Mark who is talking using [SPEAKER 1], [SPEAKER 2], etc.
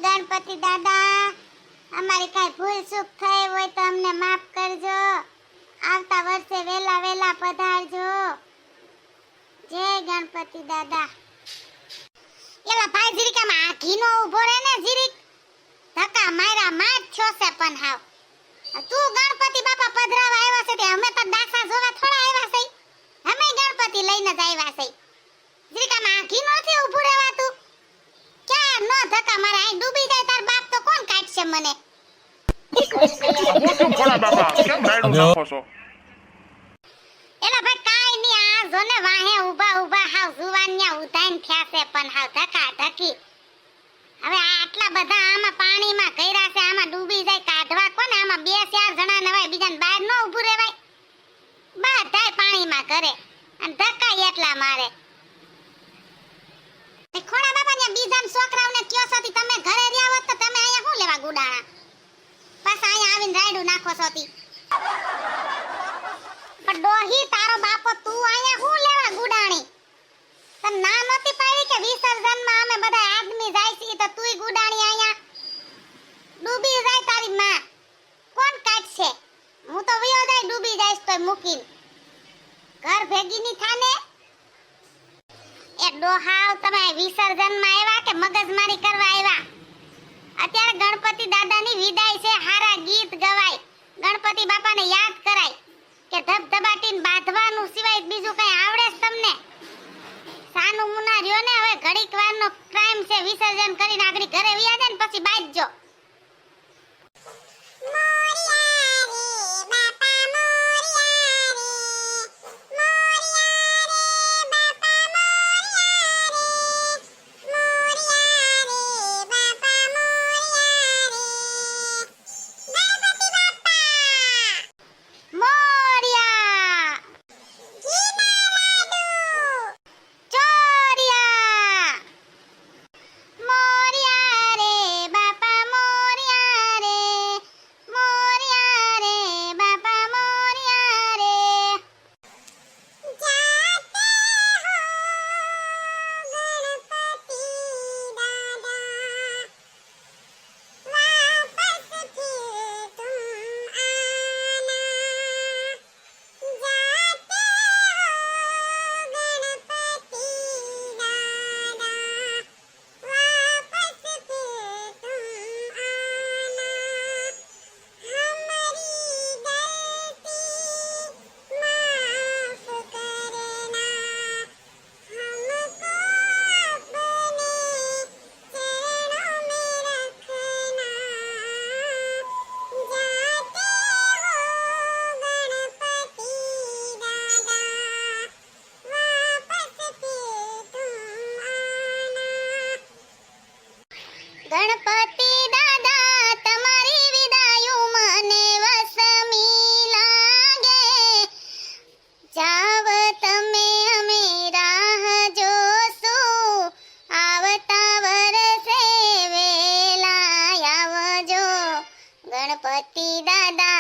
[SPEAKER 1] ગણપતિ દાદા, અમારી કઈ ભૂલ ચૂક થઈ હોય તો અમને માફ કરજો. આવતા વર્ષે વેલા વેલા પધારજો. જય ગણપતિ દાદા. એલા ભાઈ જીરીકામાં આ ઘીનો ઊભો રહે ને જીરીક. ધક્કા માર્યા માર થયો છે પણ હાવ. તું ગણપતિ બાપા પધરાવા આવ્યા છે તે અમે તો દાખલા જોવા થોડા આવ્યા છે. અમે ગણપતિ લઈને જ આવ્યા છે. જીરીકામાં આ ઘીનો થી ઊભું રહેવાતું. ક્યાં નો ધક્કા મારે અહીં ડૂબી જાય તાર બાપ તો કોણ કાઢશે મને.
[SPEAKER 2] મોટું ખોલા બાપા કેમ રાયડું નાખો છો?
[SPEAKER 1] એલા ભાઈ કાઈ ની આ જોને વાહે ઊભા ઊભા હાવ જુવાનિયા ઉધાઈન થયા છે પણ હાવ ધક્કા ધકી. હવે આટલા બધા આમાં પાણીમાં કર્યા છે, આમાં ડૂબી જાય કાઢવા કોને? આમાં બે ચાર જણા નવાય બીજાને બહાર નો ઊભું રહેવાય. બધાય પાણીમાં કરે અને ધક્કા એટલા મારે. ખોડા બાપા ને બીજાન છોકરાઓને કયો છો તમે ઘરે રહ્યા હોત તો તમે અહીંયા શું લેવા ગુડાણા? પાછા અહીંયા આવીને રાયડું નાખો છો તી. પણ ડોહી તારો બાપો તું અહીંયા શું લેવા ગુડાણી? તને ના નતી પાડી કે વિસર્જનમાં અમે બધા આદમી જાય છે તો તુંય ગુડાણી અહીંયા ડૂબી જાય તારી માં કોણ કાઢશે? હું તો વયો જાય ડૂબી જઈશ તોય મૂકીને. ઘર ભેગી ની થાને એ ડોહાવ તમે વિસર્જનમાં આવ્યા કે મગજમારી કરવા આવ્યા? અત્યારે ગણપતિ દાદાની વિદાય છે, હારા ગીત ગવાય, ગણપતિ બાપાને યાદ કરાય કે ધબધબાટીને બાંધવાનું સિવાય બીજું કઈ આવડે છે તમને? સાનું મુના રહ્યો ને હવે ઘડીક વારનો ટાઈમ છે, વિસર્જન કરીને આગળ ઘરે વયા જાય ને પછી બાજજો. ગણપતિ દાદા તમારી વિદાયું મને વસમી લાગે. જાવ તમે અમે રાહ જોશું, આવતા વર્ષે વેલા આવજો. ગણપતિ દાદા